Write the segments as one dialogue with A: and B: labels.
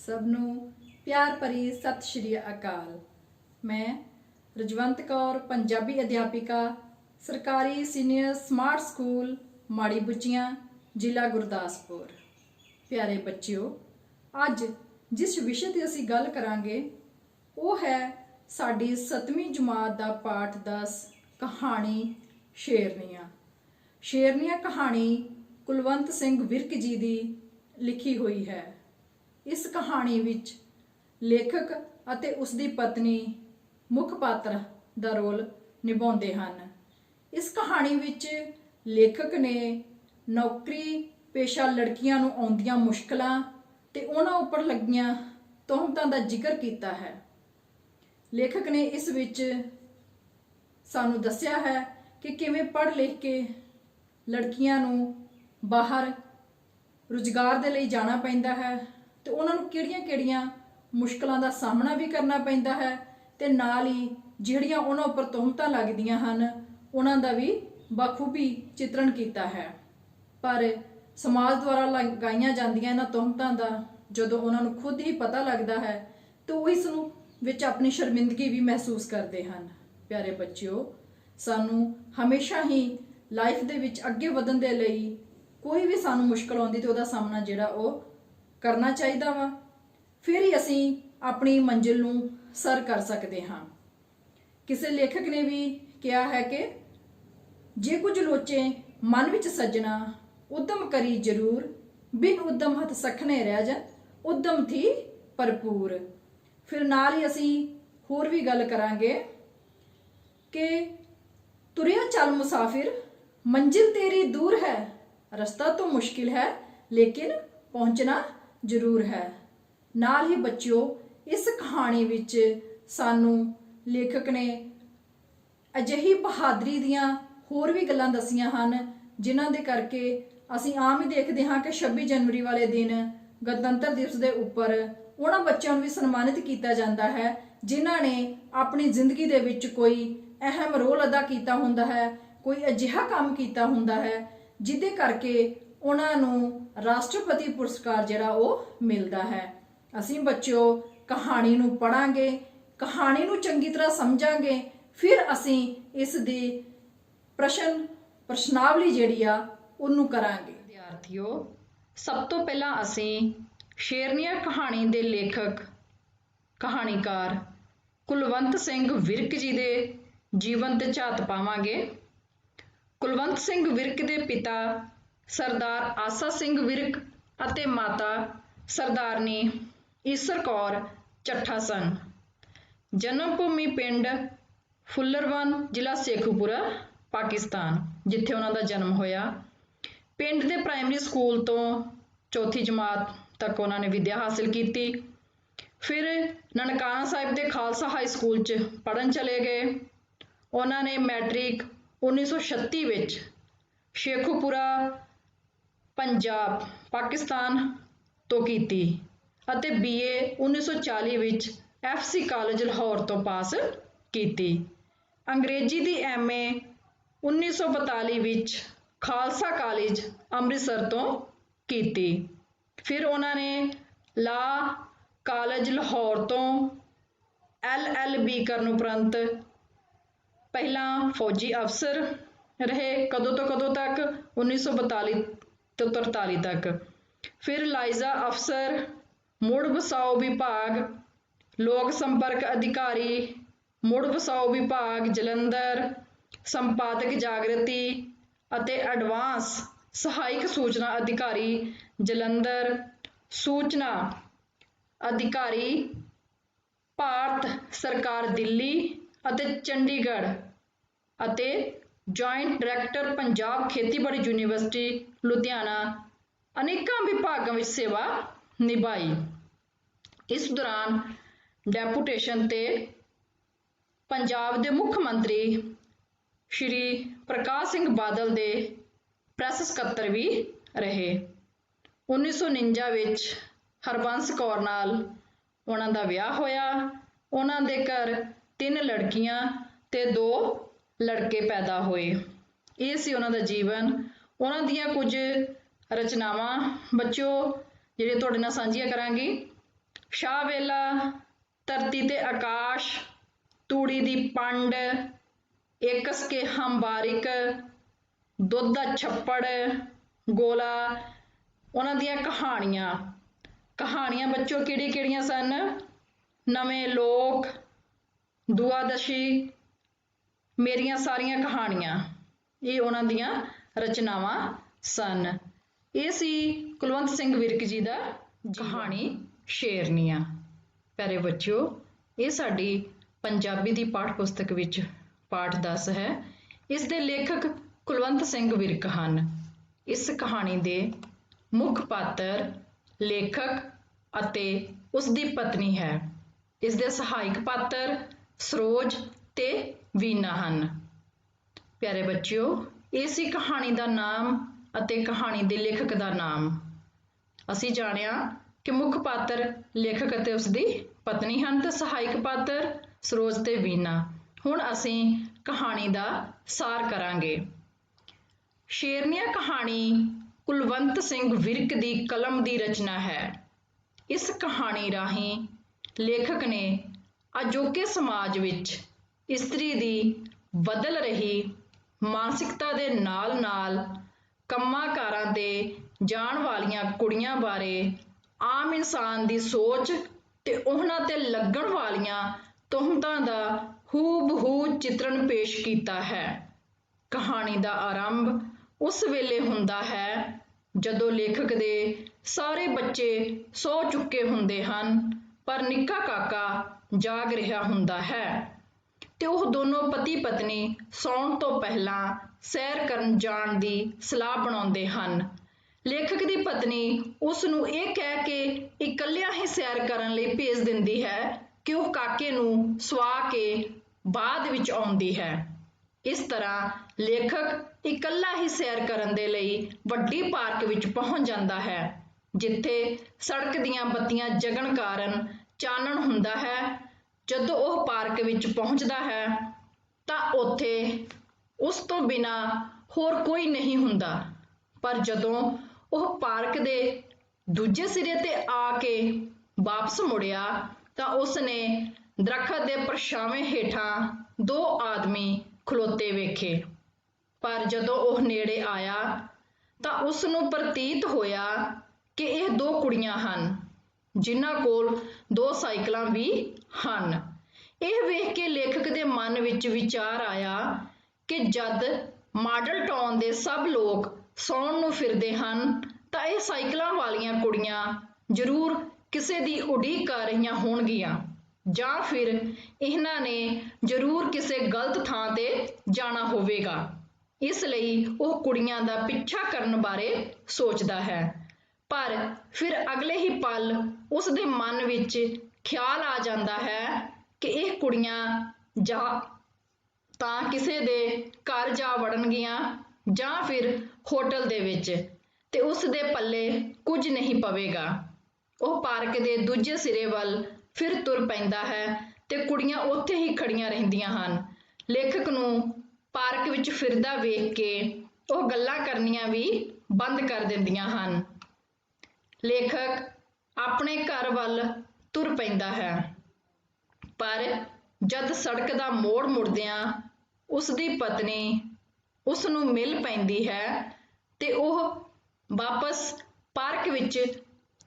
A: सबनों प्यार भरी सत श्री अकाल। मैं रजवंत कौर पंजाबी अध्यापिका सरकारी सीनियर स्मार्ट स्कूल माड़ी बुचियां जिला गुरदासपुर। प्यारे बच्चिओ, अज जिस विषय की असी गल करांगे वो है साडी 7वीं जमात का पाठ 10 कहानी शेरनियां। शेरनियां कहानी कुलवंत सिंह विरक जी की लिखी हुई है। इस कहानी विच लेखक अते उसकी पत्नी मुख पात्र का रोल निभाते हैं। इस कहानी विच लेखक ने नौकरी पेशा लड़कियां नूं आउंदियां मुश्किलां ते उन्हां उपर लगियां तोहमतां दा जिक्र किया है। लेखक ने इस विच सानू दस्या है कि किवें पढ़ लिख के लड़कियां नूं बाहर रुजगार दे लई जाना पैंदा है ते उन्हां नूं किहड़ियां-किहड़ियां मुश्किलां दा सामना भी करना पैंदा है ते नाल ही जिहड़ियां उन्हां उपर तोहमतां लगदियां हन उन्हां दा भी बखूबी चित्रण किया है। पर समाज द्वारा लगाईयां जांदियां इन्हां तोहमतां दा जदों उन्हां नूं खुद ही पता लगदा है तो इस नूं विच अपनी शर्मिंदगी भी महसूस करते हैं। प्यारे बच्चिओ, सानू हमेशा ही लाइफ दे विच अगे वधन दे लई कोई भी सानू मुश्किल आउंदी ते उहदा सामना जिहड़ा वो करना चाहिदा वा, फिर ही असीं अपनी मंजिल नूं सर कर सकते हाँ। किसी लेखक ने भी कहा है कि जे कुछ लोचे मन विच सजना उद्यम करी जरूर, बिन उद्यम हथ सखने रह जा उद्यम थी भरपूर। फिर नाल ही असीं होर भी गल करांगे कि तुरिया चल मुसाफिर मंजिल तेरी दूर है, रास्ता तो मुश्किल है लेकिन पहुंचना जरूर है। नाल ही बच्चिओ, इस कहानी विच सानू लेखक ने अजिही बहादरी दियां होर भी गल्लां दसियां हन जिन्हां दे करके असीं आम ही देखते हाँ कि 26 जनवरी वाले दिन गणतंत्र दिवस के उपर उन्हां बच्चों नूं भी सन्मानित किया जाता है जिन्हां ने अपनी जिंदगी दे विच कोई अहम रोल अदा किया हुंदा है, कोई अजिहा काम किया हुंदा है जिहदे करके उन्हां नूं राष्ट्रपति पुरस्कार जिहड़ा वो मिलता है। असीं बच्चों कहानी नूं पढ़ांगे, कहानी नूं चंगी तरह समझांगे, फिर असीं इस दी प्रश्नावली जिहड़ी आ उहनूं करांगे। विद्यार्थियों, सब तो पहला असीं शेरनियां कहानी दे लेखक कहानीकार कुलवंत सिंह विरक जी दे जीवन ते झात पावांगे। कुलवंत सिंह विरक दे पिता सरदार आसा सिंह विरक अते माता सरदारनी ईसर कौर ਚੱਠਾ सन। जन्म भूमि पिंड फुल्लरवन जिला शेखूपुरा पाकिस्तान जिथे उन्हां दा जन्म होया। पिंड दे प्राइमरी स्कूल तो 4थी जमात तक उन्होंने विद्या हासिल की। फिर ननकाना साहिब के खालसा हाई स्कूल च पढ़न चले गए। उन्होंने मैट्रिक 1936 विच शेखूपुरा पंजाब पाकिस्तान तो की अते BA 1940 विच FC कॉलेज लाहौर तो पास की। अंग्रेजी की MA 1942 विच खालसा कॉलेज अमृतसर तो की। फिर उन्होंने ला कॉलेज लाहौर तो LLB करने उपरंत पहला फौजी अफसर रहे कदों तो कदों तक 1942 तो 43 तक। फिर लाइजा अफसर, मुड़ बसाओ विभाग, लोक संपर्क अधिकारी, मुड़ बसाओ विभाग जलंधर, संपादक जागृति अते एडवांस सहायक सूचना अधिकारी जलंधर, सूचना अधिकारी भारत सरकार दिल्ली अते चंडीगढ़ अते जॉइंट डायरैक्टर पंजाब खेतीबाड़ी यूनिवर्सिटी लुधियाना अनेकों विभागों में सेवा निभाई। इस दौरान डेपूटेशन ते पंजाब के मुख मंत्री श्री प्रकाश सिंह बादल दे प्रैस सकत्तर भी रहे। 1949 विच हरबंस कौर नाल उन्हां दा विआह होया। उन्हां दे घर 3 लड़कियां ते 2 लड़के पैदा होए। ये सी उन्हां दा जीवन। उन्हां दियां कुछ रचनावां बच्चों जिहड़े तुहाडे नाल सांझियां करांगी। ਸ਼ਾਹ ਵੇਲਾ, ਧਰਤੀ ਤੇ ਆਕਾਸ਼, ਤੂੜੀ ਦੀ ਪੰਡ, ਏਕਸ ਕੇ ਹਮ ਬਾਰਿਕ, ਦੁੱਧ ਦਾ ਛੱਪੜ, ਗੋਲਾ, ਉਹਨਾਂ ਦੀਆਂ ਕਹਾਣੀਆਂ ਬੱਚੋ ਕਿਹੜੀਆਂ ਕਿਹੜੀਆਂ ਸਨ? ਨਵੇਂ ਲੋਕ, ਦੁਆਦਸ਼ੀ, ਮੇਰੀਆਂ ਸਾਰੀਆਂ ਕਹਾਣੀਆਂ, ਇਹ ਉਹਨਾਂ ਦੀਆਂ ਰਚਨਾਵਾਂ ਸਨ। ਇਹ ਸੀ ਕੁਲਵੰਤ ਸਿੰਘ ਵਿਰਕ ਜੀ ਦਾ ਕਹਾਣੀ ਸ਼ੇਰਨੀਆਂ। ਪਿਆਰੇ ਬੱਚਿਓ, ਇਹ ਸਾਡੀ ਪੰਜਾਬੀ ਦੀ ਪਾਠ ਪੁਸਤਕ ਵਿੱਚ ਪਾਠ 10 ਹੈ। ਇਸ ਦੇ ਲੇਖਕ ਕੁਲਵੰਤ ਸਿੰਘ ਵਿਰਕ ਹਨ। ਇਸ ਕਹਾਣੀ ਦੇ ਮੁੱਖ ਪਾਤਰ ਲੇਖਕ ਅਤੇ ਉਸ ਦੀ ਪਤਨੀ ਹੈ। ਇਸ ਦੇ ਸਹਾਇਕ ਪਾਤਰ ਸਰੋਜ ਤੇ ਵੀਨਾ ਹਨ। ਪਿਆਰੇ ਬੱਚਿਓ, ਇਹ ਸੀ ਕਹਾਣੀ ਦਾ ਨਾਮ ਅਤੇ ਕਹਾਣੀ ਦੇ ਲੇਖਕ ਦਾ ਨਾਮ। ਅਸੀਂ ਜਾਣਿਆ ਕਿ ਮੁੱਖ ਪਾਤਰ ਲੇਖਕ ਅਤੇ ਉਸ ਦੀ ਪਤਨੀ ਹਨ ਤੇ ਸਹਾਇਕ ਪਾਤਰ ਸਰੋਜ ਤੇ ਵੀਨਾ। ਹੁਣ ਅਸੀਂ ਕਹਾਣੀ ਦਾ ਸਾਰ ਕਰਾਂਗੇ। ਸ਼ੇਰਨੀਆਂ ਕਹਾਣੀ ਕੁਲਵੰਤ ਸਿੰਘ ਵਿਰਕ ਦੀ ਕਲਮ ਦੀ ਰਚਨਾ ਹੈ। ਇਸ ਕਹਾਣੀ ਰਾਹੀਂ ਲੇਖਕ ਨੇ ਅਜੋਕੇ ਸਮਾਜ ਵਿੱਚ ਇਸਤਰੀ ਦੀ ਬਦਲ ਰਹੀ ਮਾਨਸਿਕਤਾ ਦੇ ਨਾਲ-ਨਾਲ ਕੰਮਾਂ ਕਾਰਾਂ ਤੇ ਜਾਣ ਵਾਲੀਆਂ ਕੁੜੀਆਂ ਬਾਰੇ ਆਮ ਇਨਸਾਨ ਦੀ ਸੋਚ ਤੇ ਉਹਨਾਂ ਤੇ ਲੱਗਣ ਵਾਲੀਆਂ ਤੁਹਮਤਾਂ ਦਾ ਹੂ-ਬ-ਹੂ ਚਿਤਰਣ ਪੇਸ਼ ਕੀਤਾ ਹੈ। ਕਹਾਣੀ ਦਾ ਆਰੰਭ ਉਸ ਵੇਲੇ ਹੁੰਦਾ ਹੈ ਜਦੋਂ ਲੇਖਕ ਦੇ ਸਾਰੇ ਬੱਚੇ ਸੌ ਚੁੱਕੇ ਹੁੰਦੇ ਹਨ, ਪਰ ਨਿੱਕਾ ਕਾਕਾ ਜਾਗ ਰਿਹਾ ਹੁੰਦਾ ਹੈ ਤੇ ਉਹ ਦੋਨੋਂ ਪਤੀ ਪਤਨੀ ਸੌਣ ਤੋਂ ਪਹਿਲਾਂ ਸੈਰ ਕਰਨ ਜਾਣ ਦੀ ਸਲਾਹ ਬਣਾਉਂਦੇ ਹਨ। ਲੇਖਕ ਦੀ ਪਤਨੀ ਉਸ ਨੂੰ ਇਹ ਕਹਿ ਕੇ ਇਕੱਲਿਆਂ ਹੀ ਸੈਰ ਕਰਨ ਲਈ ਭੇਜ ਦਿੰਦੀ ਹੈ ਕਿ ਉਹ ਕਾਕੇ ਨੂੰ ਸੁਆ ਕੇ ਬਾਅਦ ਵਿੱਚ ਆਉਂਦੀ ਹੈ। ਇਸ ਤਰ੍ਹਾਂ ਲੇਖਕ ਇਕੱਲਾ ਹੀ ਸੈਰ ਕਰਨ ਦੇ ਲਈ ਵੱਡੀ ਪਾਰਕ ਵਿੱਚ ਪਹੁੰਚ ਜਾਂਦਾ ਹੈ, ਜਿੱਥੇ ਸੜਕ ਦੀਆਂ ਬੱਤੀਆਂ ਜਗਣ ਕਾਰਨ ਚਾਨਣ ਹੁੰਦਾ ਹੈ। ਜਦੋਂ ਉਹ ਪਾਰਕ ਵਿੱਚ ਪਹੁੰਚਦਾ ਹੈ ਤਾਂ ਉੱਥੇ ਉਸ ਤੋਂ ਬਿਨਾਂ ਹੋਰ ਕੋਈ ਨਹੀਂ ਹੁੰਦਾ, ਪਰ ਜਦੋਂ ਉਹ ਪਾਰਕ ਦੇ ਦੂਜੇ ਸਿਰੇ ਤੇ ਆ ਕੇ ਵਾਪਸ ਮੁੜਿਆ ਤਾਂ ਉਸਨੇ ਦਰੱਖਤ ਦੇ ਪਰਛਾਵੇਂ ਹੇਠਾਂ ਦੋ ਆਦਮੀ ਖਲੋਤੇ ਵੇਖੇ। ਪਰ ਜਦੋਂ ਉਹ ਨੇੜੇ ਆਇਆ ਤਾਂ ਉਸ ਨੂੰ ਪ੍ਰਤੀਤ ਹੋਇਆ ਕਿ ਇਹ ਦੋ ਕੁੜੀਆਂ ਹਨ, ਜਿਨ੍ਹਾਂ ਕੋਲ ਦੋ ਸਾਈਕਲਾਂ ਵੀ ਹਨ। ਇਹ ਵੇਖ ਕੇ ਲੇਖਕ ਦੇ ਮਨ ਵਿੱਚ ਵਿਚਾਰ ਆਇਆ ਕਿ ਜਦ ਮਾਡਲ ਟਾਊਨ ਦੇ ਸਭ ਲੋਕ ਸੌਣ ਨੂੰ ਫਿਰਦੇ ਹਨ ਤਾਂ ਇਹ ਸਾਈਕਲਾਂ ਵਾਲੀਆਂ ਕੁੜੀਆਂ ਜ਼ਰੂਰ ਕਿਸੇ ਦੀ ਉਡੀਕ ਕਰ ਰਹੀਆਂ ਹੋਣਗੀਆਂ, ਜਾਂ ਫਿਰ ਇਹਨਾਂ ਨੇ ਜ਼ਰੂਰ ਕਿਸੇ ਗਲਤ ਥਾਂ ਤੇ ਜਾਣਾ ਹੋਵੇਗਾ। ਇਸ ਲਈ ਉਹ ਕੁੜੀਆਂ ਦਾ ਪਿੱਛਾ ਕਰਨ ਬਾਰੇ ਸੋਚਦਾ ਹੈ। ਪਰ ਫਿਰ ਅਗਲੇ ਹੀ ਪਲ ਉਸ ਦੇ ਮਨ ਵਿੱਚ ਖਿਆਲ ਆ ਜਾਂਦਾ ਹੈ ਕਿ ਇਹ ਕੁੜੀਆਂ ਜਾਂ ਤਾਂ ਕਿਸੇ ਦੇ ਘਰ ਜਾ ਵੜਨਗੀਆਂ ਜਾਂ ਫਿਰ ਹੋਟਲ ਦੇ ਵਿੱਚ, ਤੇ ਉਸ ਦੇ ਪੱਲੇ ਕੁਝ ਨਹੀਂ ਪਵੇਗਾ। ਉਹ ਪਾਰਕ ਦੇ ਦੂਜੇ ਸਿਰੇ ਵੱਲ ਫਿਰ ਤੁਰ ਪੈਂਦਾ ਹੈ ਤੇ ਕੁੜੀਆਂ ਉੱਥੇ ਹੀ ਖੜੀਆਂ ਰਹਿੰਦੀਆਂ ਹਨ। ਲੇਖਕ ਨੂੰ ਪਾਰਕ ਵਿੱਚ ਫਿਰਦਾ ਵੇਖ ਕੇ ਉਹ ਗੱਲਾਂ ਕਰਨੀਆਂ ਵੀ ਬੰਦ ਕਰ ਦਿੰਦੀਆਂ ਹਨ। ਲੇਖਕ ਆਪਣੇ ਘਰ ਵੱਲ ਤੁਰ ਪੈਂਦਾ ਹੈ, ਪਰ ਜਦ ਸੜਕ ਦਾ ਮੋੜ ਮੁੜਦਿਆਂ ਉਸ ਦੀ ਪਤਨੀ ਉਸ ਨੂੰ ਮਿਲ ਪੈਂਦੀ ਹੈ ਤੇ ਉਹ ਵਾਪਸ ਪਾਰਕ ਵਿੱਚ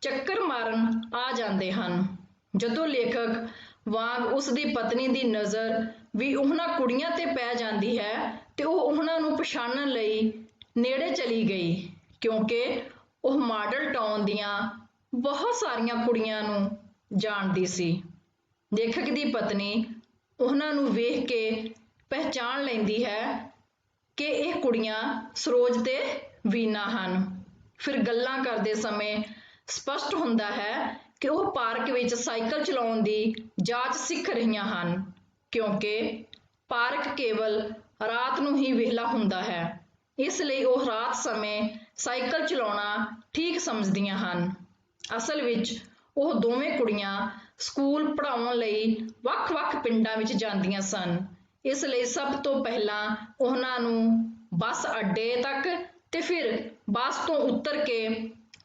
A: ਚੱਕਰ ਮਾਰਨ ਆ ਜਾਂਦੇ ਹਨ। ਜਦੋਂ ਲੇਖਕ ਵਾਂਗ ਉਸ ਦੀ ਪਤਨੀ ਦੀ ਨਜ਼ਰ ਵੀ ਉਹਨਾਂ ਕੁੜੀਆਂ ਤੇ ਪੈ ਜਾਂਦੀ ਹੈ ਤੇ ਉਹ ਉਹਨਾਂ ਨੂੰ ਪਛਾਣਨ ਲਈ ਨੇੜੇ ਚਲੀ ਗਈ, ਕਿਉਂਕਿ ਉਹ ਮਾਡਲ ਟਾਊਨ ਦੀਆਂ ਬਹੁਤ ਸਾਰੀਆਂ ਕੁੜੀਆਂ ਨੂੰ ਜਾਣਦੀ ਸੀ। ਲੇਖਕ ਦੀ ਪਤਨੀ ਉਹਨਾਂ ਨੂੰ ਵੇਖ ਕੇ ਪਹਿਚਾਣ ਲੈਂਦੀ ਹੈ ਕਿ ਇਹ ਕੁੜੀਆਂ ਸਰੋਜ ਤੇ ਵੀਨਾ ਹਨ। ਫਿਰ ਗੱਲਾਂ ਕਰਦੇ ਸਮੇਂ ਸਪਸ਼ਟ ਹੁੰਦਾ ਹੈ ਕਿ ਉਹ ਪਾਰਕ ਵਿੱਚ ਸਾਈਕਲ ਚਲਾਉਣ ਦੀ ਜਾਚ ਸਿੱਖ ਰਹੀਆਂ ਹਨ, ਕਿਉਂਕਿ ਪਾਰਕ ਕੇਵਲ ਰਾਤ ਨੂੰ ਹੀ ਵਿਹਲਾ ਹੁੰਦਾ ਹੈ। ਇਸ ਲਈ ਉਹ ਰਾਤ ਸਮੇਂ ਸਾਈਕਲ ਚਲਾਉਣਾ ਠੀਕ ਸਮਝਦੀਆਂ ਹਨ। ਅਸਲ ਵਿੱਚ ਉਹ ਦੋਵੇਂ ਕੁੜੀਆਂ ਸਕੂਲ ਪੜ੍ਹਾਉਣ ਲਈ ਵੱਖ-ਵੱਖ ਪਿੰਡਾਂ ਵਿੱਚ ਜਾਂਦੀਆਂ ਸਨ। ਇਸ ਲਈ ਸਭ ਤੋਂ ਪਹਿਲਾਂ ਉਹਨਾਂ ਨੂੰ ਬੱਸ ਅੱਡੇ ਤੱਕ ਤੇ ਫਿਰ ਬੱਸ ਤੋਂ ਉਤਰ ਕੇ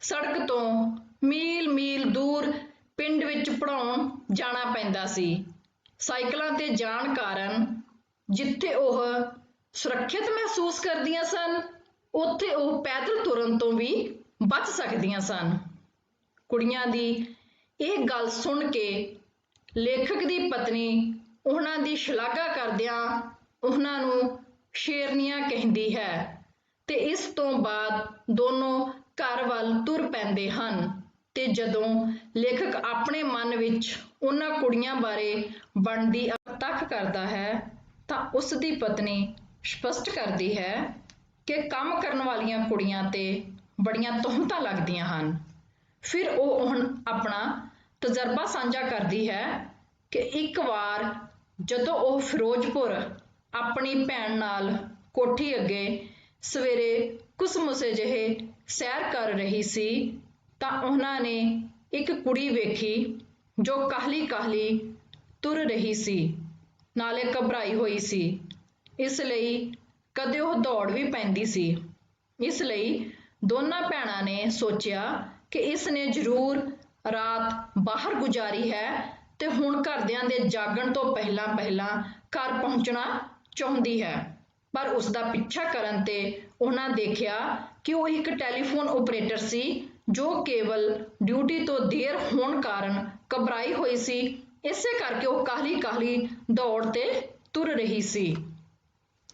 A: ਸੜਕ ਤੋਂ ਮੀਲ-ਮੀਲ ਦੂਰ ਪਿੰਡ ਵਿੱਚ ਪੜ੍ਹਾਉਣ ਜਾਣਾ ਪੈਂਦਾ ਸੀ। ਸਾਈਕਲਾਂ ਤੇ ਜਾਣ ਕਾਰਨ ਜਿੱਥੇ ਉਹ ਸੁਰੱਖਿਅਤ ਮਹਿਸੂਸ ਕਰਦੀਆਂ ਸਨ, ਉੱਥੇ ਉਹ ਪੈਦਲ ਤੁਰਨ ਤੋਂ ਵੀ ਬਚ ਸਕਦੀਆਂ ਸਨ। ਕੁੜੀਆਂ ਦੀ ਇਹ ਗੱਲ ਸੁਣ ਕੇ ਲੇਖਕ ਦੀ ਪਤਨੀ ਉਹਨਾਂ ਦੀ ਸ਼ਲਾਘਾ ਕਰਦਿਆਂ ਉਹਨਾਂ ਨੂੰ ਸ਼ੇਰਨੀਆਂ ਕਹਿੰਦੀ ਹੈ ਤੇ ਇਸ ਤੋਂ ਬਾਅਦ ਦੋਨੋਂ ਘਰ ਵੱਲ ਤੁਰ ਪੈਂਦੇ ਹਨ। ਤੇ ਜਦੋਂ ਲੇਖਕ ਆਪਣੇ ਮਨ ਵਿੱਚ ਉਹਨਾਂ ਕੁੜੀਆਂ ਬਾਰੇ ਬਣਦੀ ਤੱਕ ਕਰਦਾ ਹੈ ਤਾਂ ਉਸ ਦੀ ਪਤਨੀ ਸਪਸ਼ਟ ਕਰਦੀ ਹੈ ਕਿ ਕੰਮ ਕਰਨ ਵਾਲੀਆਂ ਕੁੜੀਆਂ ਤੇ ਬੜੀਆਂ ਤੋਹਮਤਾਂ ਲੱਗਦੀਆਂ ਹਨ। ਫਿਰ ਉਹ ਆਪਣਾ ਤਜਰਬਾ ਸਾਂਝਾ ਕਰਦੀ ਹੈ ਕਿ ਇੱਕ ਵਾਰ ਜਦੋਂ ਉਹ ਫਿਰੋਜ਼ਪੁਰ ਆਪਣੀ ਭੈਣ ਨਾਲ ਕੋਠੀ ਅੱਗੇ ਸਵੇਰੇ ਕੁਸਮੁਸੇ ਜਿਹੇ ਸੈਰ ਕਰ ਰਹੀ ਸੀ ਤਾਂ ਉਹਨਾਂ ਨੇ ਇੱਕ ਕੁੜੀ ਵੇਖੀ ਜੋ ਕਾਹਲੀ-ਕਾਹਲੀ ਤੁਰ ਰਹੀ ਸੀ, ਨਾਲੇ ਘਬਰਾਈ ਹੋਈ ਸੀ। ਇਸ ਲਈ ਕਦੇ ਉਹ ਦੌੜ ਵੀ ਪੈਂਦੀ ਸੀ। ਇਸ ਲਈ ਦੋਨਾਂ ਭੈਣਾਂ ਨੇ ਸੋਚਿਆ ਕਿ ਇਸ ਨੇ ਜ਼ਰੂਰ ਰਾਤ ਬਾਹਰ ਗੁਜ਼ਾਰੀ ਹੈ ਤੇ ਹੁਣ ਘਰਦਿਆਂ ਦੇ ਜਾਗਣ ਤੋਂ ਪਹਿਲਾਂ ਘਰ ਪਹੁੰਚਣਾ ਚਾਹੁੰਦੀ ਹੈ। ਪਰ ਉਸ ਦਾ ਪਿੱਛਾ ਕਰਨ ਤੇ ਉਹਨਾਂ ਦੇਖਿਆ ਕਿ ਉਹ ਇੱਕ ਟੈਲੀਫੋਨ ਆਪਰੇਟਰ ਸੀ ਜੋ ਕੇਵਲ ਡਿਊਟੀ ਤੋਂ ਦੇਰ ਹੋਣ ਕਾਰਨ ਘਬਰਾਈ ਹੋਈ ਸੀ। ਇਸੇ ਕਰਕੇ ਉਹ ਕਾਹਲੀ-ਕਾਹਲੀ ਦੌੜ ਤੇ ਤੁਰ ਰਹੀ ਸੀ।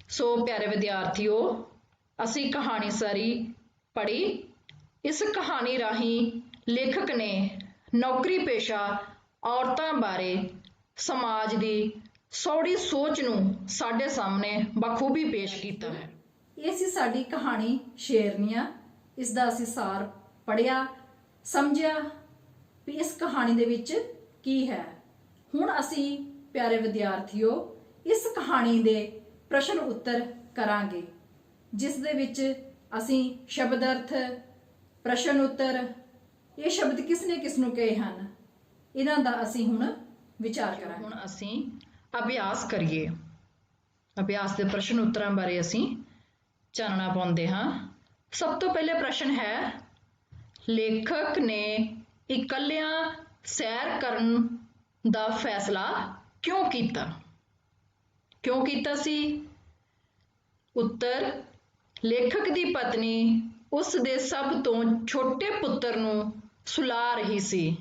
A: ਸੋ ਪਿਆਰੇ ਵਿਦਿਆਰਥੀਓ, ਅਸੀਂ ਕਹਾਣੀ ਸਾਰੀ ਪੜ੍ਹੀ। ਇਸ ਕਹਾਣੀ ਰਾਹੀਂ ਲੇਖਕ ਨੇ ਨੌਕਰੀ ਪੇਸ਼ਾ ਔਰਤਾਂ ਬਾਰੇ ਸਮਾਜ ਦੀ ਸੌੜੀ ਸੋਚ ਨੂੰ ਸਾਡੇ ਸਾਹਮਣੇ ਬਖੂਬੀ ਪੇਸ਼ ਕੀਤਾ ਹੈ। ਇਹ ਸੀ ਸਾਡੀ ਕਹਾਣੀ ਸ਼ੇਰਨੀਆਂ। ਇਸ ਦਾ ਅਸੀਂ ਸਾਰ ਪੜ੍ਹਿਆ, ਸਮਝਿਆ ਵੀ ਇਸ ਕਹਾਣੀ ਦੇ ਵਿੱਚ ਕੀ ਹੈ। ਹੁਣ ਅਸੀਂ ਪਿਆਰੇ ਵਿਦਿਆਰਥੀਓ ਇਸ ਕਹਾਣੀ ਦੇ ਪ੍ਰਸ਼ਨ ਉੱਤਰ ਕਰਾਂਗੇ, ਜਿਸ ਦੇ ਵਿੱਚ ਅਸੀਂ ਸ਼ਬਦ ਅਰਥ, ਪ੍ਰਸ਼ਨ ਉੱਤਰ, ਇਹ ਸ਼ਬਦ ਕਿਸ ਨੇ ਕਿਸ ਨੂੰ ਕਹੇ ਹਨ, ਇਹਨਾਂ ਦਾ ਅਸੀਂ ਹੁਣ ਵਿਚਾਰ ਕਰਾਂਗੇ। ਹੁਣ ਅਸੀਂ ਅਭਿਆਸ ਕਰੀਏ। ਅਭਿਆਸ ਦੇ ਪ੍ਰਸ਼ਨ ਉੱਤਰਾਂ ਬਾਰੇ ਅਸੀਂ ਚਾਨਣਾ ਪਾਉਂਦੇ ਹਾਂ। ਸਭ ਤੋਂ ਪਹਿਲੇ ਪ੍ਰਸ਼ਨ ਹੈ, ਲੇਖਕ ਨੇ ਇਕੱਲਿਆਂ ਸੈਰ ਕਰਨ ਦਾ ਫੈਸਲਾ ਕਿਉਂ ਕੀਤਾ? ਕਿਉਂ ਕੀਤਾ ਸੀ? ਉੱਤਰ, ਲੇਖਕ ਦੀ ਪਤਨੀ ਉਸ ਦੇ ਸਭ ਤੋਂ ਛੋਟੇ ਪੁੱਤਰ ਨੂੰ ਸੁਲਾ ਰਹੀ ਸੀ।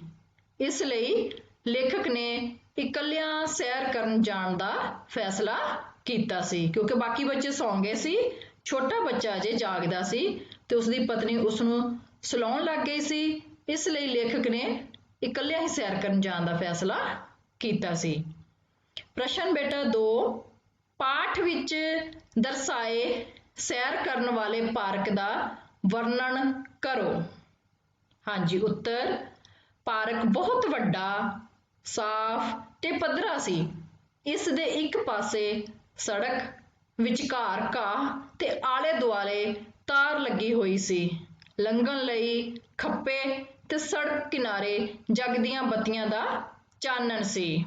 A: ਇਸ ਲਈ ਲੇਖਕ ਨੇ ਇਕੱਲਿਆਂ ਸੈਰ ਕਰਨ ਜਾਣ ਦਾ ਫੈਸਲਾ ਕੀਤਾ ਸੀ, ਕਿਉਂਕਿ ਬਾਕੀ ਬੱਚੇ ਸੌਂ ਗਏ ਸੀ, ਛੋਟਾ ਬੱਚਾ ਅਜੇ ਜਾਗਦਾ ਸੀ ਤੇ ਉਸ ਦੀ ਪਤਨੀ ਉਸ ਨੂੰ ਸੁਲਾਉਣ ਲੱਗ ਗਈ ਸੀ। ਇਸ ਲਈ ਲੇਖਕ ਨੇ ਇਕੱਲਿਆਂ ਹੀ ਸੈਰ ਕਰਨ ਜਾਣ ਦਾ ਫੈਸਲਾ ਕੀਤਾ ਸੀ। ਪ੍ਰਸ਼ਨ ਬੇਟਾ 2, ਪਾਠ ਵਿੱਚ ਦਰਸਾਏ ਸੈਰ ਕਰਨ ਵਾਲੇ ਪਾਰਕ ਦਾ ਵਰਣਨ ਕਰੋ। ਹਾਂਜੀ, ਉੱਤਰ, ਪਾਰਕ ਬਹੁਤ ਵੱਡਾ, ਸਾਫ਼ ਤੇ ਪੱਧਰਾ ਸੀ। ਇਸ ਦੇ ਇੱਕ ਪਾਸੇ ਸੜਕ, ਵਿਚਕਾਰ ਘਾਹ ਤੇ ਆਲੇ ਦੁਆਲੇ ਤਾਰ ਲੱਗੀ ਹੋਈ ਸੀ। ਲੰਘਣ ਲਈ ਖੱਪੇ ਤੇ ਸੜਕ ਕਿਨਾਰੇ ਜਗਦੀਆਂ ਬੱਤੀਆਂ ਦਾ ਚਾਨਣ ਸੀ।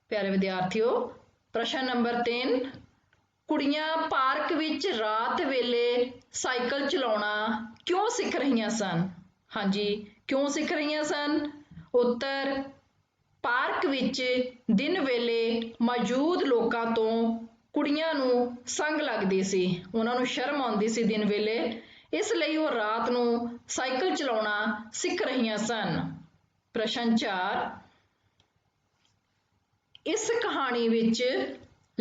A: ਪਿਆਰੇ ਵਿਦਿਆਰਥੀਓ, ਪ੍ਰਸ਼ਨ ਨੰਬਰ 3, ਕੁੜੀਆਂ ਪਾਰਕ ਵਿੱਚ ਰਾਤ ਵੇਲੇ ਸਾਈਕਲ ਚਲਾਉਣਾ ਕਿਉਂ ਸਿੱਖ ਰਹੀਆਂ ਸਨ? ਹਾਂਜੀ, ਕਿਉਂ ਸਿੱਖ ਰਹੀਆਂ ਸਨ? ਉੱਤਰ, ਪਾਰਕ ਵਿੱਚ ਦਿਨ ਵੇਲੇ ਮੌਜੂਦ ਲੋਕਾਂ ਤੋਂ ਕੁੜੀਆਂ ਨੂੰ ਸੰਗ ਲੱਗਦੀ ਸੀ, ਉਹਨਾਂ ਨੂੰ ਸ਼ਰਮ ਆਉਂਦੀ ਸੀ ਦਿਨ ਵੇਲੇ, ਇਸ ਲਈ ਉਹ ਰਾਤ ਨੂੰ ਸਾਈਕਲ ਚਲਾਉਣਾ ਸਿੱਖ ਰਹੀਆਂ ਸਨ। ਪ੍ਰਸ਼ਨ 4, ਇਸ ਕਹਾਣੀ ਵਿੱਚ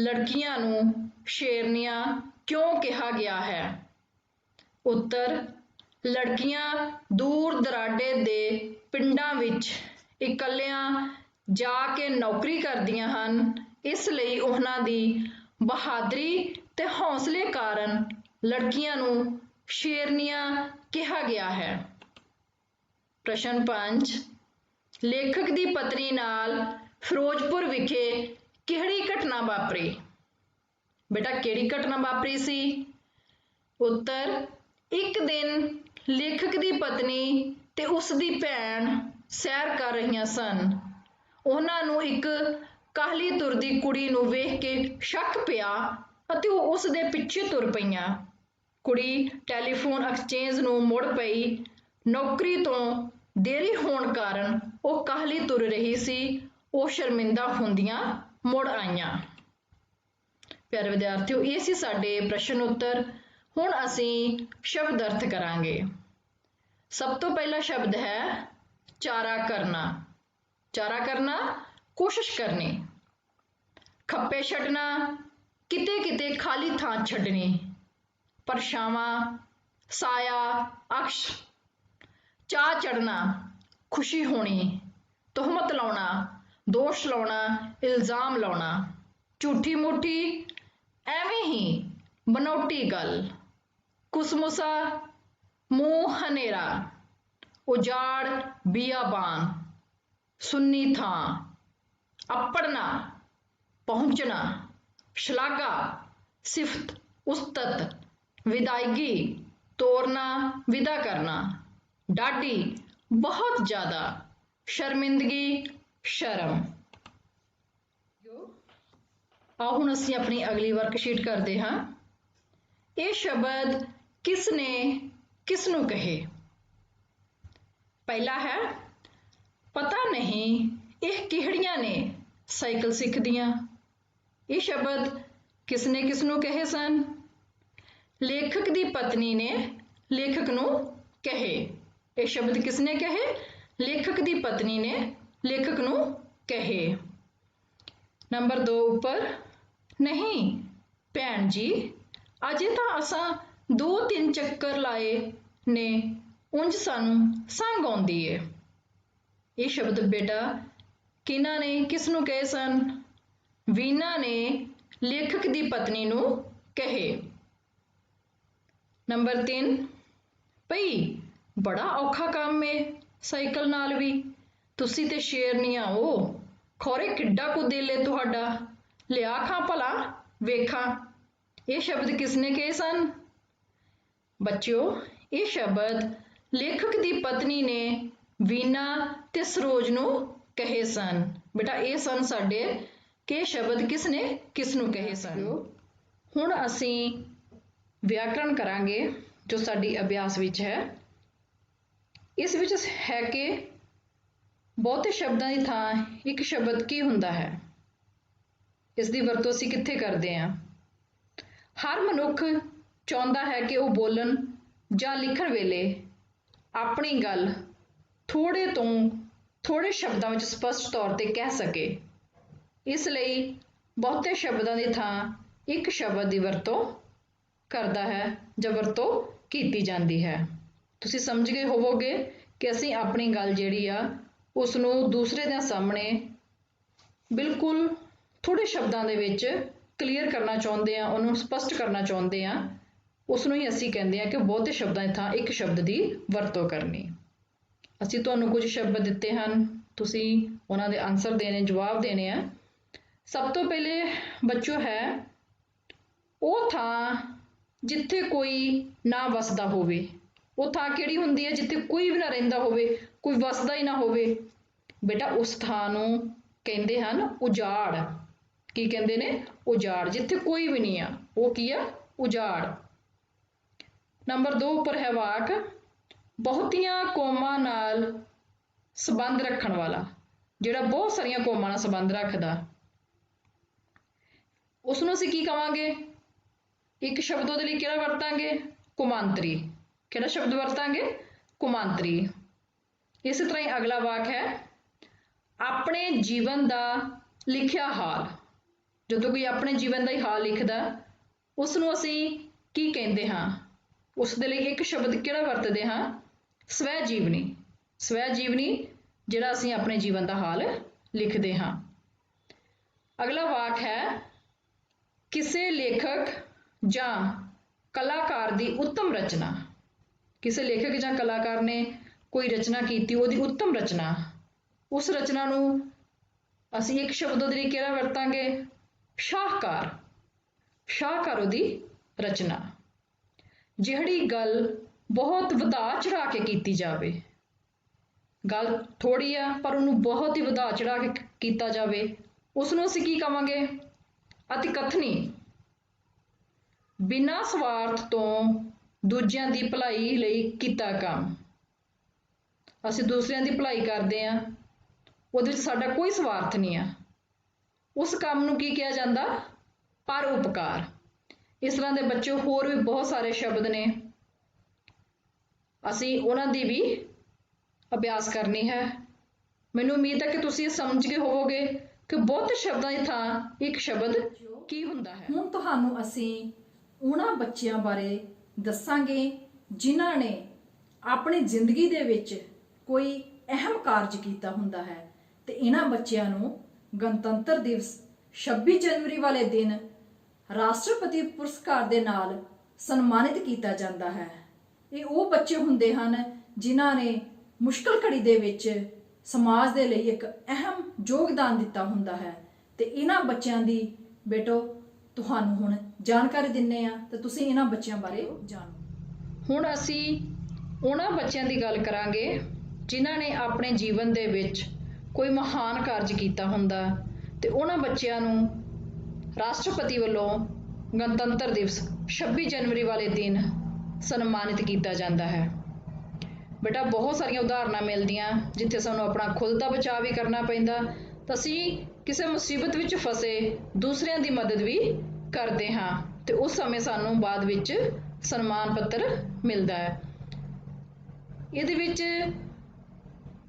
A: ਲੜਕੀਆਂ ਨੂੰ ਸ਼ੇਰਨੀਆਂ ਕਿਉਂ ਕਿਹਾ ਗਿਆ ਹੈ? ਉੱਤਰ, ਲੜਕੀਆਂ ਦੂਰ ਦਰਾਡੇ ਦੇ ਪਿੰਡਾਂ ਵਿੱਚ ਇਕੱਲਿਆਂ ਜਾ ਕੇ ਨੌਕਰੀ ਕਰਦੀਆਂ ਹਨ, ਇਸ ਲਈ ਉਹਨਾਂ ਦੀ ਬਹਾਦਰੀ ਤੇ ਹੌਸਲੇ ਕਾਰਨ ਲੜਕੀਆਂ ਨੂੰ ਸ਼ੇਰਨੀਆਂ ਕਿਹਾ ਗਿਆ ਹੈ। ਪ੍ਰਸ਼ਨ 5, ਲੇਖਕ ਦੀ ਪਤਨੀ ਨਾਲ ਫਿਰੋਜ਼ਪੁਰ ਵਿਖੇ ਕਿਹੜੀ ਘਟਨਾ ਵਾਪਰੀ? ਬੇਟਾ, ਕਿਹੜੀ ਘਟਨਾ ਵਾਪਰੀ ਸੀ? ਉੱਤਰ, ਇੱਕ ਦਿਨ ਲੇਖਕ ਦੀ ਪਤਨੀ ਤੇ ਉਸ ਦੀ ਭੈਣ ਸੈਰ ਕਰ ਰਹੀਆਂ ਸਨ। ਉਹਨਾਂ ਨੂੰ ਇੱਕ ਕਾਹਲੀ ਤੁਰਦੀ ਕੁੜੀ ਨੂੰ ਵੇਖ ਕੇ ਸ਼ੱਕ ਪਿਆ ਅਤੇ ਉਹ ਉਸ ਦੇ ਪਿੱਛੇ ਤੁਰ ਪਈਆਂ। ਕੁੜੀ ਟੈਲੀਫੋਨ ਐਕਸਚੇਂਜ ਨੂੰ ਮੁੜ ਪਈ। ਨੌਕਰੀ ਤੋਂ देरी होण कारण ਉਹ ਕਾਹਲੀ ਤੁਰ ਰਹੀ ਸੀ। ਉਹ ਸ਼ਰਮਿੰਦਾ ਹੁੰਦੀਆਂ ਮੁੜ ਆਈਆਂ। ਪਿਆਰੇ ਵਿਦਿਆਰਥੀਓ, ਇਹ ਸੀ ਸਾਡੇ ਪ੍ਰਸ਼ਨ ਉੱਤਰ। ਹੁਣ ਅਸੀਂ ਸ਼ਬਦ ਅਰਥ ਕਰਾਂਗੇ। ਸਭ ਤੋਂ ਪਹਿਲਾ ਸ਼ਬਦ ਹੈ ਚਾਰਾ ਕਰਨਾ। ਚਾਰਾ ਕਰਨਾ, ਕੋਸ਼ਿਸ਼ ਕਰਨੀ। ਖੱਪੇ ਛੱਡਣਾ, ਕਿਤੇ ਕਿਤੇ ਖਾਲੀ ਥਾਂ ਛੱਡਣੀ। ਪਰਛਾਵਾਂ, ਸਾਇਆ, ਅਕਸ਼। ਚਾਅ ਚੜ੍ਹਨਾ, ਖੁਸ਼ੀ ਹੋਣੀ। ਤੁਹਮਤ ਲਾਉਣਾ, ਦੋਸ਼ ਲਾਉਣਾ, ਇਲਜ਼ਾਮ ਲਾਉਣਾ। ਝੂਠੀ ਮੂਠੀ, ਐਵੇਂ ਹੀ ਬਨਾਉਟੀ ਗੱਲ। ਕੁਸਮੁਸਾ, ਮੂੰਹ ਹਨੇਰਾ। ਉਜਾੜ, ਬੀਆਬਾਨ। ਸੁੰਨੀ ਥਾਂ। ਅੱਪੜਨਾ, ਪਹੁੰਚਣਾ। ਸ਼ਲਾਘਾ, ਸਿਫਤ, ਉਸਤਤ। ਵਿਦਾਇਗੀ, ਤੋਰਨਾ, ਵਿਦਾ ਕਰਨਾ। ਡਾਢੀ, ਬਹੁਤ ਜ਼ਿਆਦਾ। ਸ਼ਰਮਿੰਦਗੀ, ਸ਼ਰਮ। ਆਓ ਹੁਣ ਅਸੀਂ ਆਪਣੀ ਅਗਲੀ ਵਰਕਸ਼ੀਟ ਕਰਦੇ ਹਾਂ। ਇਹ ਸ਼ਬਦ ਕਿਸ ਨੇ ਕਿਸ ਨੂੰ ਕਹੇ? ਪਹਿਲਾ ਹੈ ਪਤਾ ਨਹੀਂ ਇਹ ਕਿਹੜੀਆਂ ਨੇ ਸਾਈਕਲ ਸਿੱਖਦੀਆਂ। ਇਹ ਸ਼ਬਦ ਕਿਸ ਨੇ ਕਿਸ ਨੂੰ ਕਹੇ ਸਨ? ਲੇਖਕ ਦੀ ਪਤਨੀ ਨੇ ਲੇਖਕ ਨੂੰ ਕਹੇ। ਇਹ ਸ਼ਬਦ ਕਿਸ ਨੇ ਕਹੇ? ਲੇਖਕ ਦੀ ਪਤਨੀ ਨੇ ਲੇਖਕ ਨੂੰ ਕਹੇ। ਨੰਬਰ 2 ਉੱਪਰ, ਨਹੀਂ ਭੈਣ ਜੀ, ਅਜੇ ਤਾਂ ਅਸਾਂ 2-3 ਚੱਕਰ ਲਾਏ ਨੇ, ਉਂਝ ਸਾਨੂੰ ਸੰਗ ਆਉਂਦੀ ਏ। ਇਹ ਸ਼ਬਦ ਬੇਟਾ ਕਿਹਨਾਂ ਨੇ ਕਿਸ ਨੂੰ ਕਹੇ ਸਨ? ਵੀਨਾ ਨੇ ਲੇਖਕ ਦੀ ਪਤਨੀ ਨੂੰ ਕਹੇ। ਨੰਬਰ 3, ਭਈ ਬੜਾ ਔਖਾ ਕੰਮ ਏ ਸਾਈਕਲ ਨਾਲ ਵੀ। ਤੁਸੀਂ ਤੇ ਸ਼ੇਰਨੀਆਂ ਹੋ, ਖੌਰੇ ਕਿੱਡਾ ਕੁ ਦਿਲ ਏ ਤੁਹਾਡਾ। ਲਿਆ ਖਾਂ ਭਲਾ ਵੇਖਾਂ। ਇਹ ਸ਼ਬਦ ਕਿਸ ਨੇ ਕਹੇ ਸਨ? ਬੱਚਿਓ, ਇਹ ਸ਼ਬਦ ਲੇਖਕ ਦੀ ਪਤਨੀ ਨੇ ਵੀਨਾ ਤੇ ਸਰੋਜ ਨੂੰ ਕਹੇ ਸਨ। ਬੇਟਾ ਇਹ ਸਨ ਸਾਡੇ ਕਿ ਸ਼ਬਦ ਕਿਸ ਨੇ ਕਿਸ ਨੂੰ ਕਹੇ ਸਨ। ਹੁਣ ਅਸੀਂ ਵਿਆਕਰਣ ਕਰਾਂਗੇ ਜੋ ਸਾਡੀ ਅਭਿਆਸ ਵਿੱਚ ਹੈ। ਇਸ ਵਿੱਚ ਹੈ ਕਿ ਬਹੁਤੇ ਸ਼ਬਦਾਂ ਦੀ ਥਾਂ ਇੱਕ ਸ਼ਬਦ ਕੀ ਹੁੰਦਾ ਹੈ। ਇਸ ਦੀ ਵਰਤੋਂ ਅਸੀਂ ਕਿੱਥੇ ਕਰਦੇ ਹਾਂ? ਹਰ ਮਨੁੱਖ ਚਾਹੁੰਦਾ ਹੈ ਕਿ ਉਹ ਬੋਲਣ ਜਾਂ ਲਿਖਣ ਵੇਲੇ ਆਪਣੀ ਗੱਲ ਥੋੜ੍ਹੇ ਤੋਂ ਥੋੜ੍ਹੇ ਸ਼ਬਦਾਂ ਵਿੱਚ ਸਪਸ਼ਟ ਤੌਰ ਤੇ ਕਹਿ ਸਕੇ। ਇਸ ਲਈ ਬਹੁਤੇ ਸ਼ਬਦਾਂ ਦੀ ਥਾਂ ਇੱਕ ਸ਼ਬਦ ਦੀ ਵਰਤੋਂ ਕਰਦਾ ਹੈ ਜਾਂ ਵਰਤੋਂ ਕੀਤੀ ਜਾਂਦੀ ਹੈ। ਤੁਸੀਂ ਸਮਝ ਗਏ ਹੋਵੋਗੇ ਕਿ ਅਸੀਂ ਆਪਣੀ ਗੱਲ ਜਿਹੜੀ ਆ ਉਸ ਨੂੰ ਦੂਸਰੇ ਦੇ ਸਾਹਮਣੇ ਬਿਲਕੁਲ ਥੋੜ੍ਹੇ ਸ਼ਬਦਾਂ ਦੇ ਵਿੱਚ ਕਲੀਅਰ ਕਰਨਾ ਚਾਹੁੰਦੇ ਹਾਂ, ਉਹਨੂੰ ਸਪਸ਼ਟ ਕਰਨਾ ਚਾਹੁੰਦੇ ਹਾਂ। ਉਸ ਨੂੰ ਹੀ ਅਸੀਂ ਕਹਿੰਦੇ ਹਾਂ ਕਿ ਬਹੁਤੇ ਸ਼ਬਦਾਂ ਦੀ ਥਾਂ ਇੱਕ ਸ਼ਬਦ ਦੀ ਵਰਤੋਂ ਕਰਨੀ। ਅਸੀਂ ਤੁਹਾਨੂੰ ਕੁਝ ਸ਼ਬਦ ਦਿੱਤੇ ਹਨ, ਤੁਸੀਂ ਉਹਨਾਂ ਦੇ ਆਨਸਰ ਦੇਣੇ, ਜਵਾਬ ਦੇਣੇ ਆ। ਸਭ ਤੋਂ ਪਹਿਲੇ ਬੱਚੋ ਹੈ ਉਹ ਥਾਂ ਜਿੱਥੇ ਕੋਈ ਨਾ ਵਸਦਾ ਹੋਵੇ। ਉਹ ਥਾਂ ਕਿਹੜੀ ਹੁੰਦੀ ਹੈ? ਜਿੱਥੇ ਕੋਈ ਵੀ ਨਾ ਰਹਿੰਦਾ ਹੋਵੇ, ਕੋਈ ਵਸਦਾ ਹੀ ਨਾ ਹੋਵੇ। ਬੇਟਾ ਉਸ ਥਾਂ ਨੂੰ ਕਹਿੰਦੇ ਹਨ ਉਜਾੜ। ਕੀ ਕਹਿੰਦੇ ਨੇ? ਉਜਾੜ। ਜਿੱਥੇ ਕੋਈ ਵੀ ਨਹੀਂ ਆ, ਉਹ ਕੀ ਆ? ਉਜਾੜ। ਨੰਬਰ 2 ਉੱਪਰ ਹੈ ਵਾਕ ਬਹੁਤੀਆਂ ਕੌਮਾਂ ਨਾਲ ਸੰਬੰਧ ਰੱਖਣ ਵਾਲਾ। ਜਿਹੜਾ ਬਹੁਤ ਸਾਰੀਆਂ ਕੌਮਾਂ ਨਾਲ ਸੰਬੰਧ ਰੱਖਦਾ, ਉਸ ਨੂੰ ਅਸੀਂ ਕੀ ਕਵਾਂਗੇ? ਇੱਕ ਸ਼ਬਦ ਉਹਦੇ ਲਈ ਕਿਹੜਾ ਵਰਤਾਂਗੇ? ਕੁਮਾਂਤਰੀ। ਕਿਹੜਾ ਸ਼ਬਦ ਵਰਤਾਂਗੇ? ਕੁਮਾਂਤਰੀ। ਇਸੇ ਤਰ੍ਹਾਂ ਹੀ ਅਗਲਾ ਵਾਕ ਹੈ ਆਪਣੇ ਜੀਵਨ ਦਾ ਲਿਖਿਆ ਹਾਲ। ਜਦੋਂ ਕੋਈ ਆਪਣੇ ਜੀਵਨ ਦਾ ਹੀ ਹਾਲ ਲਿਖਦਾ, ਉਸ ਨੂੰ ਅਸੀਂ ਕੀ ਕਹਿੰਦੇ ਹਾਂ? ਉਸ ਦੇ ਲਈ ਇੱਕ ਸ਼ਬਦ ਕਿਹੜਾ ਵਰਤਦੇ ਹਾਂ? ਸਵੈ ਜੀਵਨੀ। ਸਵੈ ਜੀਵਨੀ, ਜਿਹੜਾ ਅਸੀਂ ਆਪਣੇ ਜੀਵਨ ਦਾ ਹਾਲ ਲਿਖਦੇ ਹਾਂ। ਅਗਲਾ ਵਾਕ ਹੈ ਕਿਸੇ ਲੇਖਕ ਜਾਂ ਕਲਾਕਾਰ ਦੀ ਉੱਤਮ ਰਚਨਾ। ਕਿਸੇ ਲੇਖਕ ਜਾਂ ਕਲਾਕਾਰ ਨੇ ਕੋਈ ਰਚਨਾ ਕੀਤੀ, ਉਹਦੀ ਉੱਤਮ ਰਚਨਾ, ਉਸ ਰਚਨਾ ਨੂੰ ਅਸੀਂ ਇੱਕ ਸ਼ਬਦ ਉਹਦੇ ਲਈ ਕਿਹੜਾ ਵਰਤਾਂਗੇ? ਸ਼ਾਹਕਾਰ। ਸ਼ਾਹਕਾਰ ਉਹਦੀ ਰਚਨਾ। ਜਿਹੜੀ ਗੱਲ ਬਹੁਤ ਵਧਾ ਚੜਾ ਕੇ ਕੀਤੀ ਜਾਵੇ। ਗੱਲ ਥੋੜ੍ਹੀ ਆ ਪਰ ਉਹਨੂੰ ਬਹੁਤ ਹੀ ਵਧਾ ਚੜਾ ਕੇ ਕੀਤਾ ਜਾਵੇ, ਉਸ ਨੂੰ ਅਸੀਂ ਕੀ ਕਵਾਂਗੇ? ਅਤਿ ਕਥਨੀ। ਬਿਨਾਂ ਸਵਾਰਥ ਤੋਂ ਦੂਜਿਆਂ ਦੀ ਭਲਾਈ ਲਈ ਕੀਤਾ ਕੰਮ। ਅਸੀਂ ਦੂਸਰਿਆਂ ਦੀ ਭਲਾਈ ਕਰਦੇ ਹਾਂ, ਉਹਦੇ ਵਿੱਚ ਸਾਡਾ ਕੋਈ ਸਵਾਰਥ ਨਹੀਂ ਆ। ਉਸ ਕੰਮ ਨੂੰ ਕੀ ਕਿਹਾ ਜਾਂਦਾ? ਪਰ ਉਪਕਾਰ। ਇਸ ਤਰ੍ਹਾਂ ਦੇ ਬੱਚੇ ਹੋਰ ਵੀ ਬਹੁਤ ਸਾਰੇ ਸ਼ਬਦ ਨੇ, ਅਸੀਂ ਉਹਨਾਂ ਦੀ ਵੀ ਅਭਿਆਸ ਕਰਨੀ ਹੈ। ਮੈਨੂੰ ਉਮੀਦ ਹੈ ਕਿ ਤੁਸੀਂ ਸਮਝ ਗਏ ਹੋਵੋਗੇ ਕਿ ਬਹੁਤ ਸ਼ਬਦਾਂ ਦੀ ਥਾਂ ਇੱਕ ਸ਼ਬਦ ਕੀ ਹੁੰਦਾ ਹੈ। ਹੁਣ ਤੁਹਾਨੂੰ ਅਸੀਂ ਉਹਨਾਂ ਬੱਚਿਆਂ ਬਾਰੇ ਦੱਸਾਂਗੇ ਜਿਨ੍ਹਾਂ ਨੇ ਆਪਣੀ ਜ਼ਿੰਦਗੀ ਦੇ ਵਿੱਚ ਕੋਈ ਅਹਿਮ ਕਾਰਜ ਕੀਤਾ ਹੁੰਦਾ ਹੈ ਤੇ ਇਹਨਾਂ ਬੱਚਿਆਂ ਨੂੰ ਗਣਤੰਤਰ ਦਿਵਸ 26 ਜਨਵਰੀ ਵਾਲੇ ਦਿਨ ਰਾਸ਼ਟਰਪਤੀ ਪੁਰਸਕਾਰ ਦੇ ਨਾਲ ਸਨਮਾਨਿਤ ਕੀਤਾ ਜਾਂਦਾ ਹੈ। ਇਹ ਉਹ ਬੱਚੇ ਹੁੰਦੇ ਹਨ ਜਿਨ੍ਹਾਂ ਨੇ ਮੁਸ਼ਕਲ ਘੜੀ ਦੇ ਵਿੱਚ ਸਮਾਜ ਦੇ ਲਈ ਇੱਕ ਅਹਿਮ ਯੋਗਦਾਨ ਦਿੱਤਾ ਹੁੰਦਾ ਹੈ ਤੇ ਇਹਨਾਂ ਬੱਚਿਆਂ ਦੀ ਬੇਟੋ ਤੁਹਾਨੂੰ ਹੁਣ ਜਾਣਕਾਰੀ ਦਿੰਨੇ ਆ ਤੇ ਤੁਸੀਂ ਇਹਨਾਂ ਬੱਚਿਆਂ ਬਾਰੇ ਜਾਣੋ। ਹੁਣ ਅਸੀਂ ਉਹਨਾਂ ਬੱਚਿਆਂ ਦੀ ਗੱਲ ਕਰਾਂਗੇ ਜਿਨ੍ਹਾਂ ਨੇ ਆਪਣੇ ਜੀਵਨ ਦੇ ਵਿੱਚ ਕੋਈ ਮਹਾਨ ਕਾਰਜ ਕੀਤਾ ਹੁੰਦਾ ਤੇ ਉਹਨਾਂ ਬੱਚਿਆਂ ਨੂੰ ਰਾਸ਼ਟਰਪਤੀ ਵੱਲੋਂ ਗਣਤੰਤਰ ਦਿਵਸ 26 ਜਨਵਰੀ ਵਾਲੇ ਦਿਨ ਸਨਮਾਨਿਤ ਕੀਤਾ ਜਾਂਦਾ ਹੈ। ਬੇਟਾ ਬਹੁਤ ਸਾਰੀਆਂ ਉਦਾਹਰਨਾਂ ਮਿਲਦੀਆਂ ਜਿੱਥੇ ਸਾਨੂੰ ਆਪਣਾ ਖੁਦ ਦਾ ਬਚਾਅ ਵੀ ਕਰਨਾ ਪੈਂਦਾ ਤਾਂ ਅਸੀਂ ਕਿਸੇ ਮੁਸੀਬਤ ਵਿੱਚ ਫਸੇ ਦੂਸਰਿਆਂ ਦੀ ਮਦਦ ਵੀ ਕਰਦੇ ਹਾਂ ਤੇ ਉਸ ਸਮੇਂ ਸਾਨੂੰ ਬਾਅਦ ਵਿੱਚ ਸਨਮਾਨ ਪੱਤਰ ਮਿਲਦਾ ਹੈ। ਇਹਦੇ ਵਿੱਚ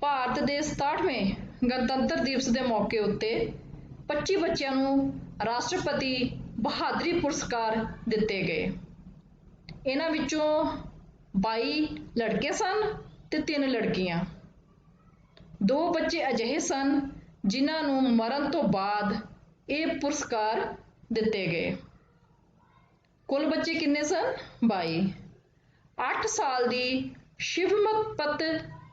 A: ਭਾਰਤ ਦੇ 67ਵੇਂ ਗਣਤੰਤਰ ਦਿਵਸ ਦੇ ਮੌਕੇ ਉੱਤੇ 25 ਬੱਚਿਆਂ ਨੂੰ ਰਾਸ਼ਟਰਪਤੀ ਬਹਾਦਰੀ ਪੁਰਸਕਾਰ ਦਿੱਤੇ ਗਏ। ਇਹਨਾਂ ਵਿੱਚੋਂ 22 ਲੜਕੇ ਸਨ ਤੇ 3 ਲੜਕੀਆਂ। 2 ਬੱਚੇ ਅਜਿਹੇ ਸਨ ਜਿਨ੍ਹਾਂ ਨੂੰ ਮਰਨ ਤੋਂ ਬਾਅਦ ਇਹ ਪੁਰਸਕਾਰ ਦਿੱਤੇ ਗਏ। ਕੁੱਲ ਬੱਚੇ ਕਿੰਨੇ ਸਨ? 22। 8 ਸਾਲ ਦੀ ਸ਼ਿਵਮਪਤ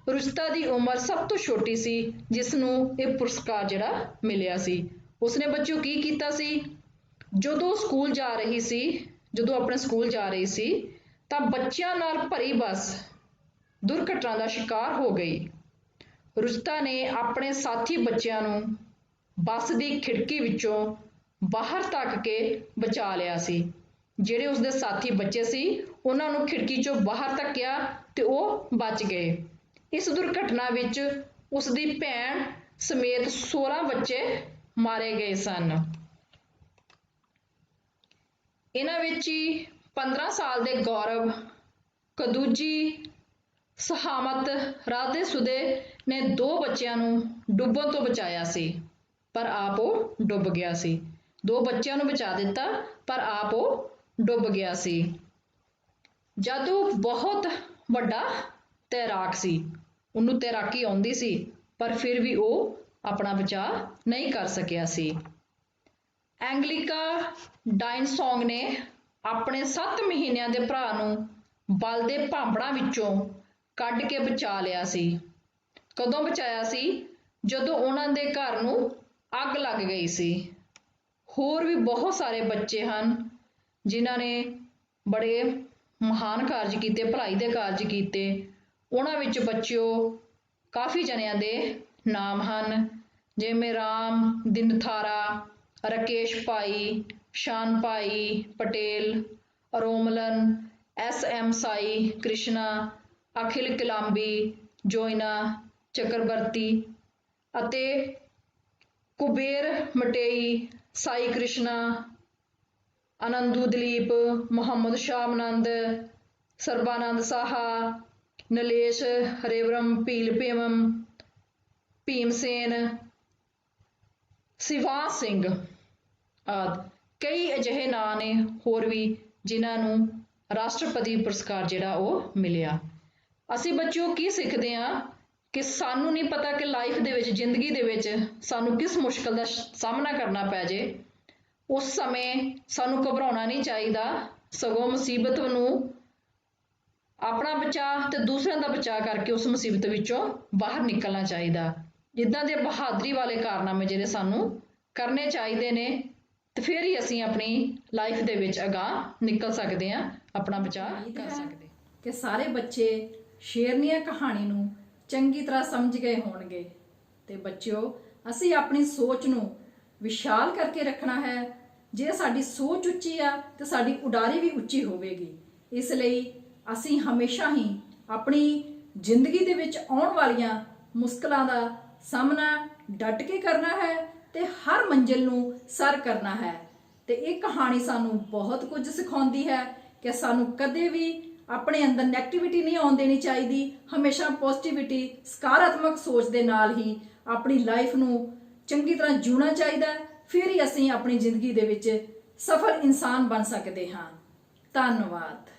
A: ਰੁਚਤਾ ਦੀ ਉਮਰ ਸਭ ਤੋਂ ਛੋਟੀ ਸੀ ਜਿਸ ਨੂੰ ਇਹ ਪੁਰਸਕਾਰ ਜਿਹੜਾ ਮਿਲਿਆ ਸੀ। ਉਸਨੇ ਬੱਚਿਓ ਕੀ ਕੀਤਾ ਸੀ? ਜਦੋਂ ਆਪਣੇ ਸਕੂਲ ਜਾ ਰਹੀ ਸੀ ਤਾਂ ਬੱਚਿਆਂ ਨਾਲ ਭਰੀ ਬੱਸ ਦੁਰਘਟਨਾ ਦਾ ਸ਼ਿਕਾਰ ਹੋ ਗਈ। ਰੁਚਤਾ ਨੇ ਆਪਣੇ ਸਾਥੀ ਬੱਚਿਆਂ ਨੂੰ ਬੱਸ ਦੀ ਖਿੜਕੀ ਵਿੱਚੋਂ ਬਾਹਰ ਧੱਕ ਕੇ ਬਚਾ ਲਿਆ ਸੀ। ਜਿਹੜੇ ਉਸਦੇ ਸਾਥੀ ਬੱਚੇ ਸੀ ਉਹਨਾਂ ਨੂੰ ਖਿੜਕੀ ਚੋਂ ਬਾਹਰ ਧੱਕਿਆ ਤੇ ਉਹ ਬਚ ਗਏ। ਇਸ ਦੁਰਘਟਨਾ ਵਿੱਚ ਉਸਦੀ ਭੈਣ ਸਮੇਤ 16 ਬੱਚੇ ਮਾਰੇ ਗਏ ਸਨ। ਇਹਨਾਂ ਵਿੱਚ ਹੀ 15 ਸਾਲ ਦੇ ਗੌਰਵ ਕਦੂਜੀ ਸਹਾਮਤ ਰਾਧੇ ਸੁਦੇ ਨੇ 2 ਬੱਚਿਆਂ ਨੂੰ ਡੁੱਬਣ ਤੋਂ ਬਚਾਇਆ ਸੀ ਪਰ ਆਪ ਉਹ ਡੁੱਬ ਗਿਆ ਸੀ। 2 ਬੱਚਿਆਂ ਨੂੰ ਬਚਾ ਦਿੱਤਾ ਪਰ ਆਪ ਉਹ ਡੁੱਬ ਗਿਆ ਸੀ। ਜਦ ਉਹ ਬਹੁਤ ਵੱਡਾ ਤੈਰਾਕ ਸੀ, ਉਹਨੂੰ ਤੈਰਾਕੀ ਆਉਂਦੀ ਸੀ ਪਰ ਫਿਰ ਵੀ ਉਹ ਆਪਣਾ ਬਚਾਅ ਨਹੀਂ ਕਰ ਸਕਿਆ ਸੀ। ਐਂਗਲਿਕਾ ਡਾਇਨਸੌਂਗ ਨੇ ਆਪਣੇ 7 ਮਹੀਨਿਆਂ ਦੇ ਭਰਾ ਨੂੰ ਬਲ ਦੇ ਭਾਂਬੜਾਂ ਵਿੱਚੋਂ ਕੱਢ ਕੇ ਬਚਾ ਲਿਆ ਸੀ। ਕਦੋਂ ਬਚਾਇਆ ਸੀ? ਜਦੋਂ ਉਹਨਾਂ ਦੇ ਘਰ ਨੂੰ ਅੱਗ ਲੱਗ ਗਈ ਸੀ। ਹੋਰ ਵੀ ਬਹੁਤ ਸਾਰੇ ਬੱਚੇ ਹਨ ਜਿਨ੍ਹਾਂ ਨੇ ਬੜੇ ਮਹਾਨ ਕਾਰਜ ਕੀਤੇ, ਭਲਾਈ ਦੇ ਕਾਰਜ ਕੀਤੇ। ਉਹਨਾਂ ਵਿੱਚ ਬੱਚਿਓ ਕਾਫੀ ਜਣਿਆਂ ਦੇ ਨਾਮ ਹਨ ਜਿਵੇਂ ਰਾਮ ਦਿਨਥਾਰਾ, ਰਾਕੇਸ਼ ਭਾਈ, ਸ਼ਾਨ ਭਾਈ ਪਟੇਲ, ਰੋਮਲਨ, SM ਸਾਈ ਕ੍ਰਿਸ਼ਨਾ, ਅਖਿਲ ਕਿਲਾਂਬੀ, ਜੋਇਨਾ ਚੱਕਰਬਰਤੀ ਅਤੇ ਕੁਬੇਰ ਮਟੇਈ, ਸਾਈ ਕ੍ਰਿਸ਼ਨਾ, ਆਨੰਦੂ ਦਲੀਪ, ਮੁਹੰਮਦ ਸ਼ਾਮਨੰਦ, ਸਰਬਾਨੰਦ ਸਾਹਾ, ਨਲੇਸ਼ ਹਰੇਵਰਮ ਭੀਲਪੇਵਮ, ਭੀਮਸੇਨ, ਸਿਵਾ ਸਿੰਘ ਆਦਿ ਕਈ ਅਜਿਹੇ ਨਾਂ ਨੇ ਹੋਰ ਵੀ ਜਿਨ੍ਹਾਂ ਨੂੰ ਰਾਸ਼ਟਰਪਤੀ ਪੁਰਸਕਾਰ ਜਿਹੜਾ ਉਹ ਮਿਲਿਆ। ਅਸੀਂ ਬੱਚਿਓ ਕੀ ਸਿੱਖਦੇ ਹਾਂ ਕਿ ਸਾਨੂੰ ਨਹੀਂ ਪਤਾ ਕਿ ਲਾਈਫ ਦੇ ਵਿੱਚ, ਜ਼ਿੰਦਗੀ ਦੇ ਵਿੱਚ ਸਾਨੂੰ ਕਿਸ ਮੁਸ਼ਕਲ ਦਾ ਸਾਹਮਣਾ ਕਰਨਾ ਪੈ ਜੇ। ਉਸ ਸਮੇਂ ਸਾਨੂੰ ਘਬਰਾਉਣਾ ਨਹੀਂ ਚਾਹੀਦਾ, ਸਗੋਂ ਮੁਸੀਬਤ ਨੂੰ ਆਪਣਾ ਬਚਾਅ ਤੇ ਦੂਸਰਿਆਂ ਦਾ ਬਚਾਅ ਕਰਕੇ ਉਸ ਮੁਸੀਬਤ ਵਿੱਚੋਂ ਬਾਹਰ ਨਿਕਲਣਾ ਚਾਹੀਦਾ। ਜਿੱਦਾਂ ਦੇ ਬਹਾਦਰੀ ਵਾਲੇ ਕਾਰਨਾਮੇ ਜਿਹੜੇ ਸਾਨੂੰ ਕਰਨੇ ਚਾਹੀਦੇ ਨੇ ਤੇ ਫਿਰ ਹੀ ਅਸੀਂ ਆਪਣੀ ਲਾਈਫ ਦੇ ਵਿੱਚ ਅਗਾਂਹ ਨਿਕਲ ਸਕਦੇ ਹਾਂ, ਆਪਣਾ ਬਚਾਅ ਕਰ ਸਕਦੇ। ਕਿ ਸਾਰੇ ਬੱਚੇ ਸ਼ੇਰਨੀਆ ਕਹਾਣੀ ਨੂੰ ਚੰਗੀ ਤਰ੍ਹਾਂ ਸਮਝ ਗਏ ਹੋਣਗੇ ਤੇ ਬੱਚਿਓ ਅਸੀਂ ਆਪਣੀ ਸੋਚ ਨੂੰ ਵਿਸ਼ਾਲ ਕਰਕੇ ਰੱਖਣਾ ਹੈ। ਜੇ ਸਾਡੀ ਸੋਚ ਉੱਚੀ ਆ ਤੇ ਸਾਡੀ ਉਡਾਰੀ ਵੀ ਉੱਚੀ ਹੋਵੇਗੀ। ਇਸ ਲਈ ਅਸੀਂ ਹਮੇਸ਼ਾ ਹੀ ਆਪਣੀ ਜ਼ਿੰਦਗੀ ਦੇ ਵਿੱਚ ਆਉਣ ਵਾਲੀਆਂ ਮੁਸ਼ਕਲਾਂ ਦਾ ਸਾਹਮਣਾ ਡਟ ਕੇ ਕਰਨਾ ਹੈ ਤੇ ਹਰ ਮੰਜ਼ਿਲ ਨੂੰ ਸਰ ਕਰਨਾ ਹੈ। ਤੇ ਇਹ ਕਹਾਣੀ ਸਾਨੂੰ ਬਹੁਤ ਕੁਝ ਸਿਖਾਉਂਦੀ ਹੈ ਕਿ ਸਾਨੂੰ ਕਦੇ ਵੀ ਆਪਣੇ ਅੰਦਰ ਨੈਗੇਟਿਵਿਟੀ ਨਹੀਂ ਆਉਣ ਦੇਣੀ ਚਾਹੀਦੀ। ਹਮੇਸ਼ਾ ਪੋਜ਼ਿਟਿਵਿਟੀ, ਸਕਾਰਾਤਮਕ ਸੋਚ ਦੇ ਨਾਲ ਹੀ ਆਪਣੀ ਲਾਈਫ ਨੂੰ ਚੰਗੀ ਤਰ੍ਹਾਂ ਜਿਉਣਾ ਚਾਹੀਦਾ ਹੈ। ਫਿਰ ਹੀ ਅਸੀਂ ਆਪਣੀ ਜ਼ਿੰਦਗੀ ਦੇ ਵਿੱਚ ਸਫਲ ਇਨਸਾਨ ਬਣ ਸਕਦੇ ਹਾਂ। ਧੰਨਵਾਦ।